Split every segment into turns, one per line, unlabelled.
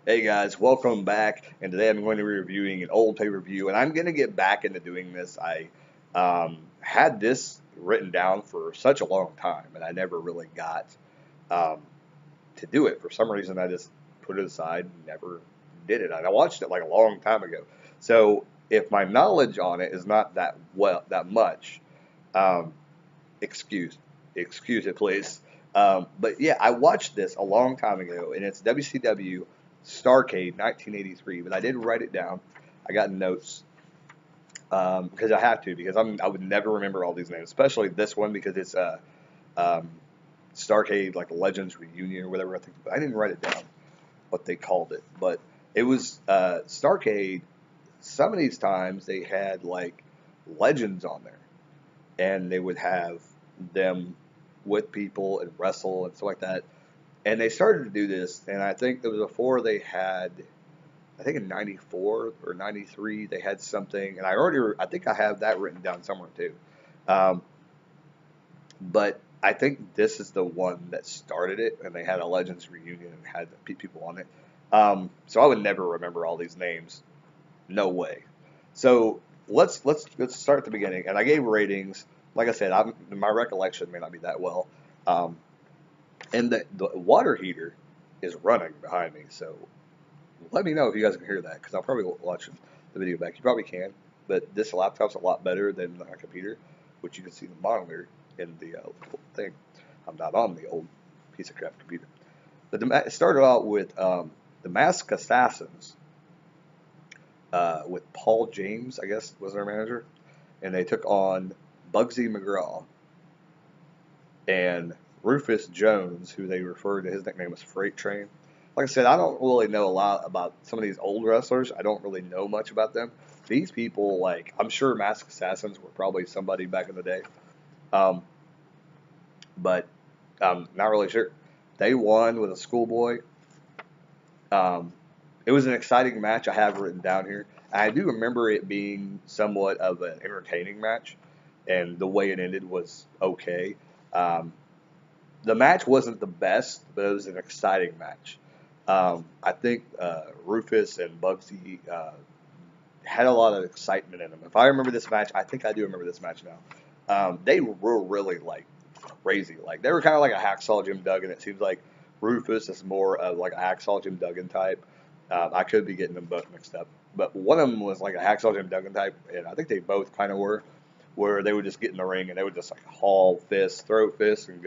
Hey guys, welcome back. And today I'm going to be reviewing an old pay-per-view, and I'm going to get back into doing this. I had this written down for such a long time, and I never really got um, to do it. For some reason, I just put it aside and never did it. And I watched it like a long time ago. So if my knowledge on it is not that much, um, excuse excuse it, please. But yeah, I watched this a long time ago, and it's WCW Starrcade 1983. But I did write it down. I got notes because I have to because I would never remember all these names, especially this one because it's um, Starrcade like Legends Reunion or whatever I think. But I didn't write it down what they called it, but it was Starrcade. Some of these times they had like legends on there, and they would have them with people and wrestle and stuff like that. And they started to do this, and I think it was before they had, I think in '94 or '93 they had something, and I think I have that written down somewhere too. Um, but I think this is the one that started it, and they had a Legends reunion and had people on it. So I would never remember all these names. No way. So let's start at the beginning. And I gave ratings. Like I said, my recollection may not be that well. Um, and the water heater is running behind me. So let me know if you guys can hear that because I'll probably watch the video back. You probably can, but this laptop's a lot better than my computer, which you can see the monitor in the thing. I'm not on the old piece of crap computer. But it started out with the Masked Assassins with Paul James, I guess, was their manager, and they took on Bugsy McGraw and Rufus Jones, who they referred to his nickname as Freight Train. Like I said, I don't really know a lot about some of these old wrestlers. I don't really know much about them. These people, like, I'm sure Masked Assassins were probably somebody back in the day, um, but I'm not really sure. They won with a schoolboy. Um, it was an exciting match. I have written down here. I do remember it being somewhat of an entertaining match, and the way it ended was okay. Um, the match wasn't the best, but it was an exciting match. I think Rufus and Bugsy had a lot of excitement in them. If I remember this match, I think I do remember this match now. They were really like crazy. Like they were kind of like a hacksaw Jim Duggan. It seems like Rufus is more of like a hacksaw Jim Duggan type. I could be getting them both mixed up, but one of them was like a hacksaw Jim Duggan type, and I think they both kind of were, where they would just get in the ring and they would just like haul fists, throw fists, and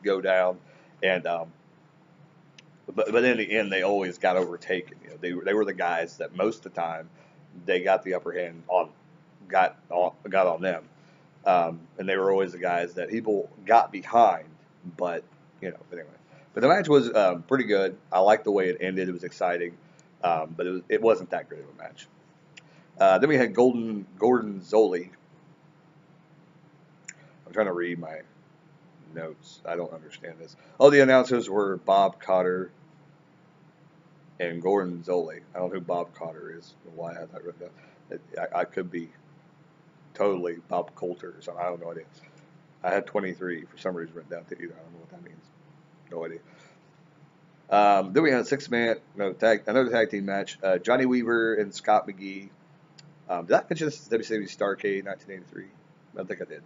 go down. And but in the end, they always got overtaken. You know, they were the guys that most of the time they got the upper hand on, got on them, and they were always the guys that people got behind. But but anyway, but the match was pretty good. I liked the way it ended. It was exciting, but it wasn't that great of a match. Then we had Gordon Zoli. I'm trying to read my notes. I don't understand this. Oh, the announcers were Bob Cotter and Gordon Zoli. I don't know who Bob Cotter is and why I have that written down. I could be totally Bob Coulter or something. I don't know idea. I had 23 for some reason written down to either. I don't know what that means. No idea. Then we had a another tag team match. Johnny Weaver and Scott McGee. Did I mention this is WCW Starrcade 1983? I think I did.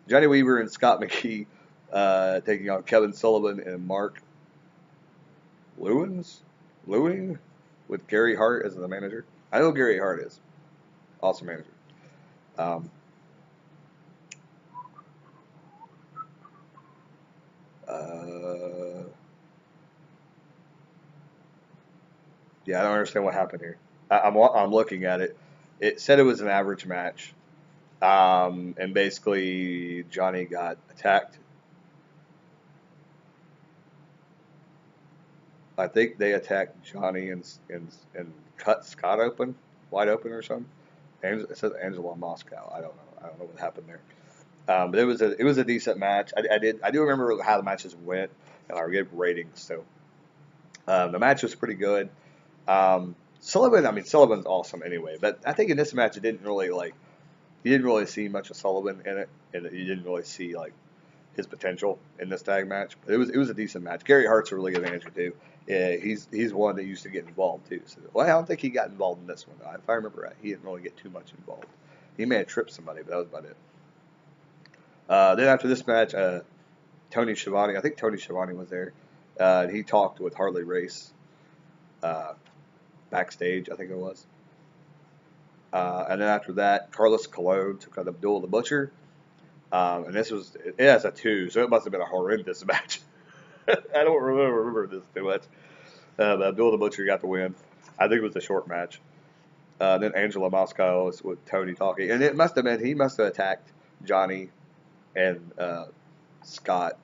Johnny Weaver and Scott McGee taking on Kevin Sullivan and Mark Lewing with Gary Hart as the manager. I know Gary Hart is awesome manager. Um, uh, yeah, I don't understand what happened here. I'm looking at it. It said it was an average match, and basically Johnny got attacked. I think they attacked Johnny and cut Scott open, wide open or something. It says Angela Moscow. I don't know. I don't know what happened there. But it was a decent match. I do remember how the matches went, and I gave ratings. So the match was pretty good. Sullivan's awesome anyway. But I think in this match, it didn't really like you didn't really see much of Sullivan in it, and you didn't really see like his potential in this tag match. But it was a decent match. Gary Hart's a really good manager too. Yeah, he's one that used to get involved too. So, well, I don't think he got involved in this one. If I remember right, he didn't really get too much involved. He may have tripped somebody, but that was about it. Then after this match, Tony Schiavone, I think Tony Schiavone was there. He talked with Harley Race backstage, I think it was. And then after that, Carlos Colon took on Abdul the Butcher. And this was, it has a 2, so it must have been a horrendous match. I don't remember this too much. But Abdul the Butcher got the win. I think it was a short match. Then Angelo Moscow was with Tony talking. And it must have been, he must have attacked Johnny and Scott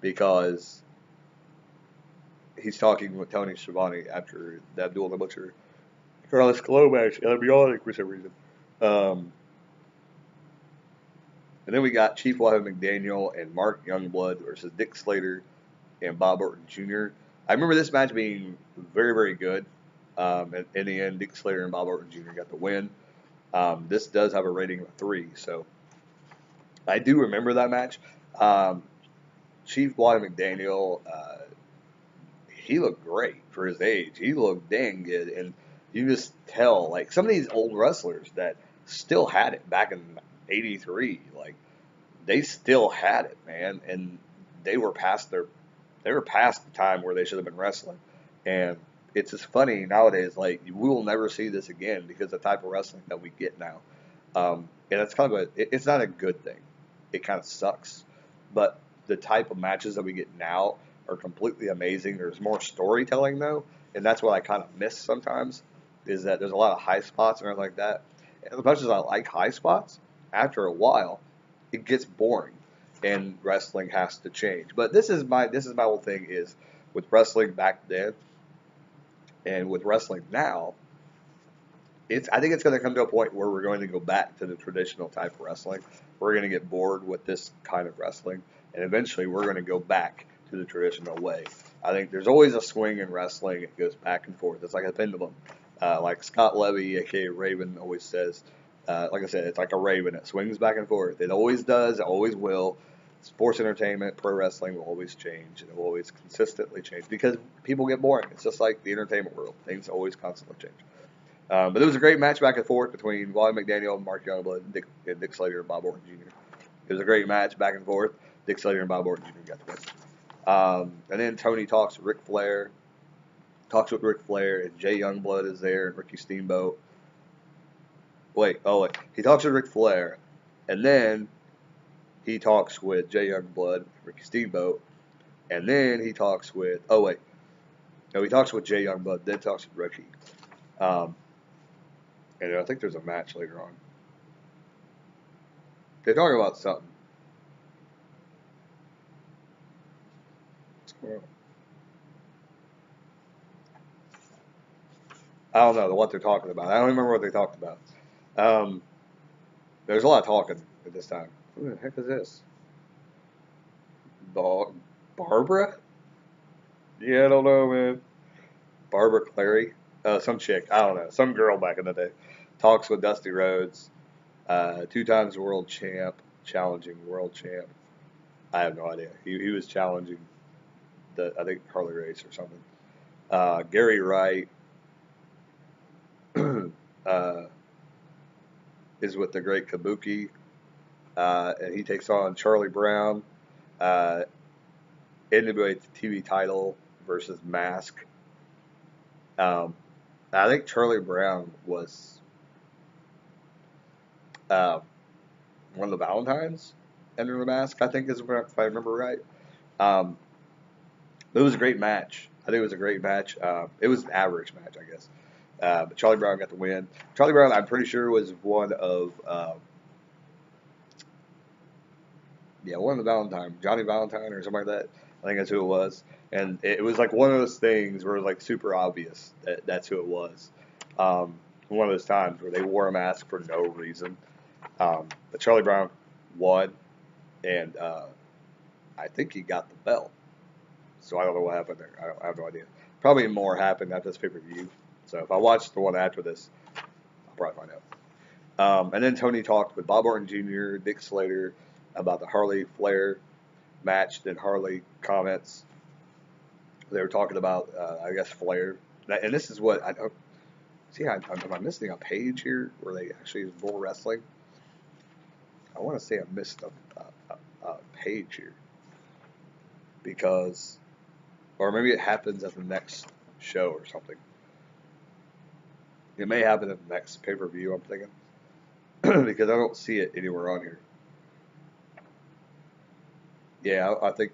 because he's talking with Tony Schiavone after the Abdul the Butcher Carlos Colon match. It'll be on for some reason. And then we got Chief Wahoo McDaniel and Mark Youngblood versus Dick Slater and Bob Orton Jr. I remember this match being very, very good. And in the end, Dick Slater and Bob Orton Jr. got the win. This does have a rating of 3, so I do remember that match. Chief Wahoo McDaniel, he looked great for his age. He looked dang good, and you just tell, like, some of these old wrestlers that still had it back in '83, like, they still had it, man, and they were past the time where they should have been wrestling. And it's just funny nowadays, like, we will never see this again because the type of wrestling that we get now. And it's kind of it's not a good thing. It kind of sucks. But the type of matches that we get now are completely amazing. There's more storytelling, though, and that's what I kind of miss sometimes, is that there's a lot of high spots and everything like that. And as much as I like high spots, after a while, it gets boring, and wrestling has to change. But this is my whole thing is with wrestling back then and with wrestling now. I think it's going to come to a point where we're going to go back to the traditional type of wrestling. We're going to get bored with this kind of wrestling, and eventually we're going to go back to the traditional way. I think there's always a swing in wrestling. It goes back and forth. It's like a pendulum. Like Scott Levy, aka Raven, always says, like I said, it's like a raven. It swings back and forth. It always does. It always will. Sports entertainment, pro wrestling will always change, and it will always consistently change because people get boring. It's just like the entertainment world. Things always constantly change. But it was a great match back and forth between Wahoo McDaniel, Mark Youngblood, and Dick Slater and Bob Orton Jr. It was a great match back and forth. Dick Slater and Bob Orton Jr. got the win. And then Tony talks with Ric Flair. And Jay Youngblood is there, and Ricky Steamboat. Wait. He talks with Ric Flair, and then he talks with Jay Youngblood, Ricky Steamboat, and then he talks with, he talks with Jay Youngblood, then talks with Ricky. And I think there's a match later on. They're talking about something. What's going on? I don't know what they're talking about. I don't remember what they talked about. There's a lot of talking at this time. Who the heck is this? Barbara? Yeah, I don't know, man. Barbara Clary? Some chick. I don't know. Some girl back in the day. Talks with Dusty Rhodes. 2 times world champ. Challenging world champ. I have no idea. He was challenging I think Harley Race or something. Gary Wright is with the Great Kabuki. And he takes on Charlie Brown. NWA TV title versus Mask. I think Charlie Brown was one of the Valentines under the Mask, I think, if I remember right. It was a great match. I think it was a great match. It was an average match, I guess. But Charlie Brown got the win. Charlie Brown, I'm pretty sure, was one of the Valentine, Johnny Valentine or something like that. I think that's who it was. And it was like one of those things where it was like super obvious that that's who it was. One of those times where they wore a mask for no reason. But Charlie Brown won, and I think he got the belt. So I don't know what happened there. I have no idea. Probably more happened after this pay-per-view. So if I watch the one after this, I'll probably find out. And then Tony talked with Bob Orton Jr., Dick Slater, about the Harley Flair match. Then Harley comments. They were talking about, I guess, Flair. And this is what I don't see. Am I missing a page here where they actually use bull wrestling? I want to say I missed a page here because, or maybe it happens at the next show or something. It may happen at the next pay-per-view, I'm thinking, because I don't see it anywhere on here. Yeah, I think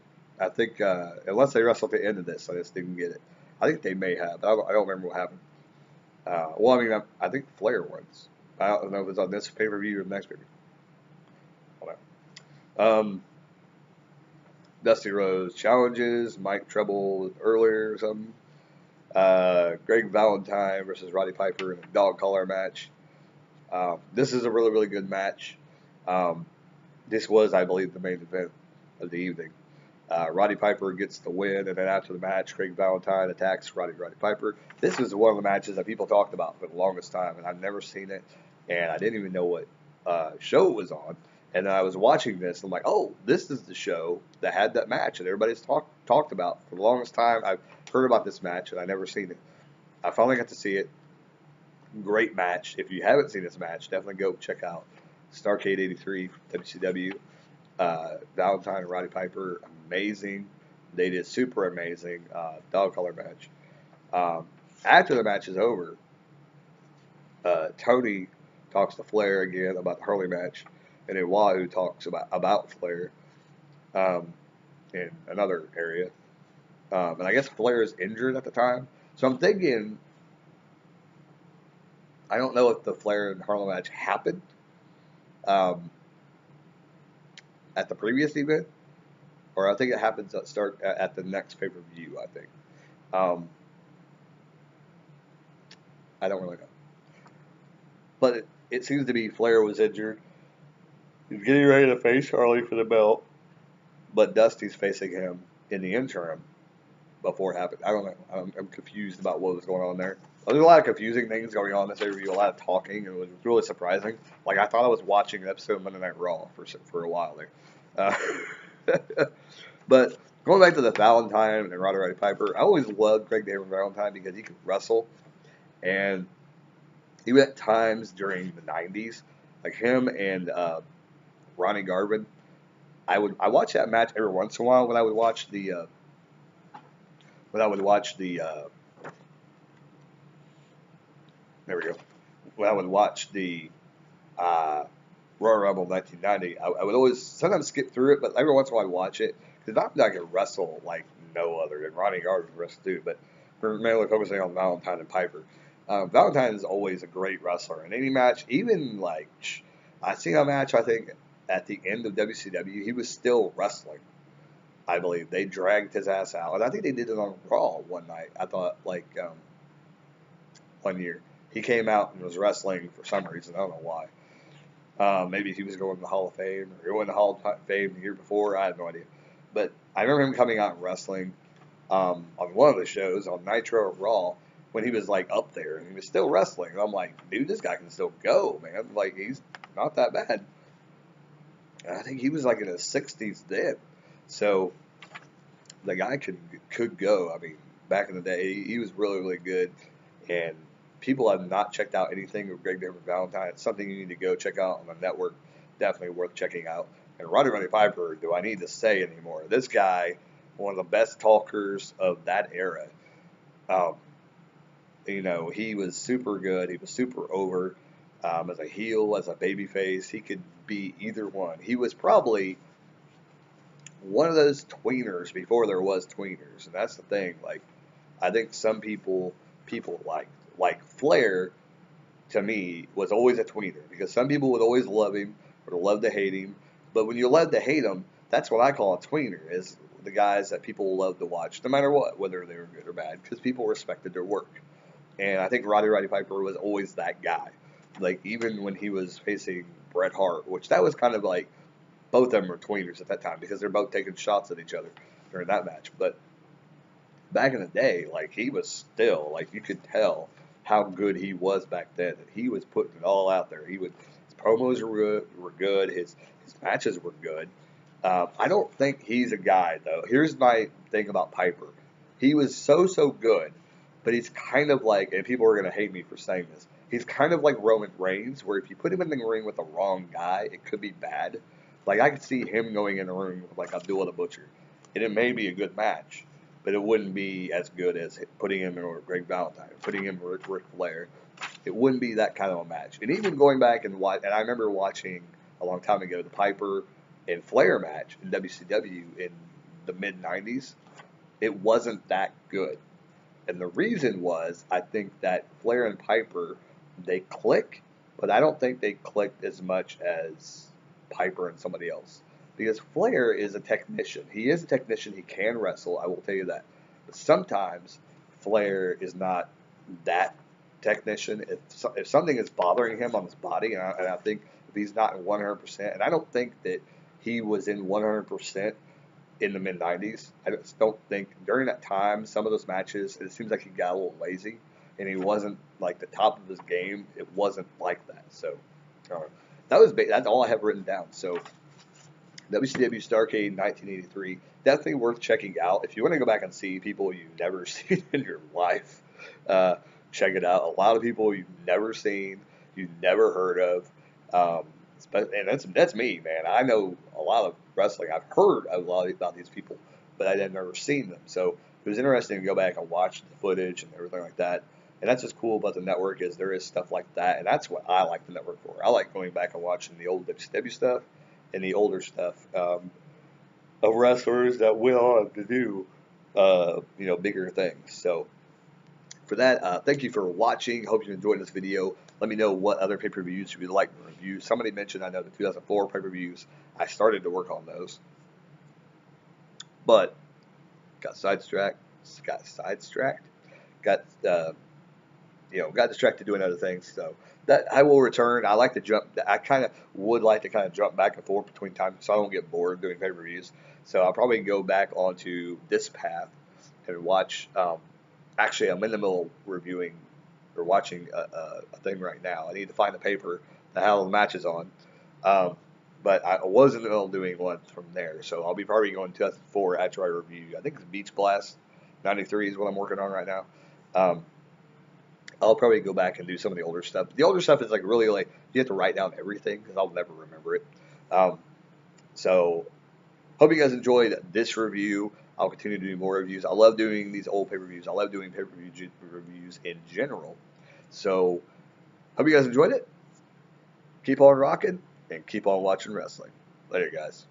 unless they wrestle at the end of this, I just didn't get it. I think they may have. I don't remember what happened. Well, I mean, I think Flair wins. I don't know if it's on this pay-per-view or the next pay-per-view. I don't know. Dusty Rhodes challenges Mike Treble earlier or something. Greg Valentine versus Roddy Piper in a dog collar match. This is a really, really good match. This was, I believe, the main event of the evening. Roddy Piper gets the win, and then after the match, Greg Valentine attacks Roddy Piper. This was one of the matches that people talked about for the longest time, and I've never seen it, and I didn't even know what show it was on. And then I was watching this, and I'm like, oh, this is the show that had that match, and everybody's talked about for the longest time. I've heard about this match, and I never seen it. I finally got to see it. Great match. If you haven't seen this match, definitely go check out Starrcade 83 WCW. Valentine and Roddy Piper, amazing. They did super amazing dog collar match. After the match is over, Tony talks to Flair again about the Hurley match, and then Wahoo talks about Flair in another area. And I guess Flair is injured at the time, so I'm thinking, I don't know if the Flair and Harlem match happened at the previous event, or I think it happens at the next pay-per-view, I think. I don't really know. But it seems to be Flair was injured. He's getting ready to face Harley for the belt, but Dusty's facing him in the interim before it happened. I don't know. I'm confused about what was going on there. There's a lot of confusing things going on in this interview, a lot of talking, and it was really surprising. Like, I thought I was watching an episode of Monday Night Raw for a while there. But going back to the Valentine and Roddy Piper, I always loved Greg David Valentine because he could wrestle. And he went times during the 90s, like him and Ronnie Garvin. I watch that match every once in a while when I would watch the there we go. When I would watch the Royal Rumble 1990, I would always sometimes skip through it, but every once in a while I'd watch it because I'm not going to wrestle like no other. And Ronnie Garvin can wrestle too, but we're mainly focusing on Valentine and Piper. Valentine is always a great wrestler in any match. Even like I seen a match, I think at the end of WCW, he was still wrestling. I believe they dragged his ass out, and I think they did it on Raw one night. I thought like one year he came out and was wrestling for some reason. I don't know why. Maybe he was going to the Hall of Fame or going to the Hall of Fame the year before. I have no idea. But I remember him coming out and wrestling on one of the shows on Nitro or Raw when he was like up there and he was still wrestling. And I'm like, dude, this guy can still go, man. Like, he's not that bad. And I think he was like in his 60s then. So the guy could go. I mean, back in the day, he was really, really good. And people have not checked out anything of Greg David Valentine. It's something you need to go check out on the network. Definitely worth checking out. And Roddy Piper, do I need to say anymore? This guy, one of the best talkers of that era. You know, he was super good. He was super over as a heel, as a babyface. He could be either one. He was probably one of those tweeners before there was tweeners, and that's the thing. Like, I think some people like Flair, to me, was always a tweener because some people would always love him or love to hate him. But when you love to hate him, that's what I call a tweener, is the guys that people love to watch, no matter what, whether they were good or bad, because people respected their work. And I think Roddy Piper was always that guy. Like, even when he was facing Bret Hart, which that was kind of like, both of them were tweeners at that time because they're both taking shots at each other during that match. But back in the day, like, he was still, like, you could tell how good he was back then. And he was putting it all out there. His promos were good. His matches were good. I don't think he's a guy, though. Here's my thing about Piper. He was so good, but he's kind of like, and people are going to hate me for saying this, he's kind of like Roman Reigns, where if you put him in the ring with the wrong guy, it could be bad. Like, I could see him going in the ring with, like, Abdullah the Butcher, and it may be a good match, but it wouldn't be as good as putting him in with Greg Valentine, putting him with Ric Flair. It wouldn't be that kind of a match. And even going back and watch, and I remember watching a long time ago the Piper and Flair match in WCW in the mid '90s. It wasn't that good, and the reason was I think that Flair and Piper they click, but I don't think they clicked as much as Piper and somebody else. Because Flair is a technician. He is a technician. He can wrestle. I will tell you that. But sometimes Flair is not that technician. If something is bothering him on his body, and I think if he's not in 100%, and I don't think that he was in 100% in the mid '90s. I just don't think during that time, some of those matches, it seems like he got a little lazy, and he wasn't like the top of his game. It wasn't like that. So that's all I have written down. So WCW Starrcade 1983, definitely worth checking out. If you want to go back and see people you've never seen in your life, check it out. A lot of people you've never seen, you've never heard of. And that's me, man. I know a lot of wrestling. I've heard a lot about these people, but I had never seen them. So it was interesting to go back and watch the footage and everything like that. And that's what's cool about the network is there is stuff like that, and that's what I like the network for. I like going back and watching the old WCW stuff and the older stuff of wrestlers that went on to do bigger things. So for that, thank you for watching. Hope you enjoyed this video. Let me know what other pay-per-views you would like to review. Somebody mentioned, I know, the 2004 pay-per-views. I started to work on those, but got sidetracked. Got distracted doing other things. So that I will return. I like to jump. I kind of would like to kind of jump back and forth between times, so I don't get bored doing pay-per-views. So I'll probably go back onto this path and watch. Actually, I'm in the middle of reviewing or watching a thing right now. I need to find the paper that has the matches on. But I was in the middle of doing one from there. So I'll be probably going 2004 after I review. I think it's Beach Blast 93 is what I'm working on right now. I'll probably go back and do some of the older stuff. The older stuff is like really like you have to write down everything because I'll never remember it. So hope you guys enjoyed this review. I'll continue to do more reviews. I love doing these old pay-per-views. I love doing pay-per-view reviews in general. So hope you guys enjoyed it. Keep on rocking and keep on watching wrestling. Later, guys.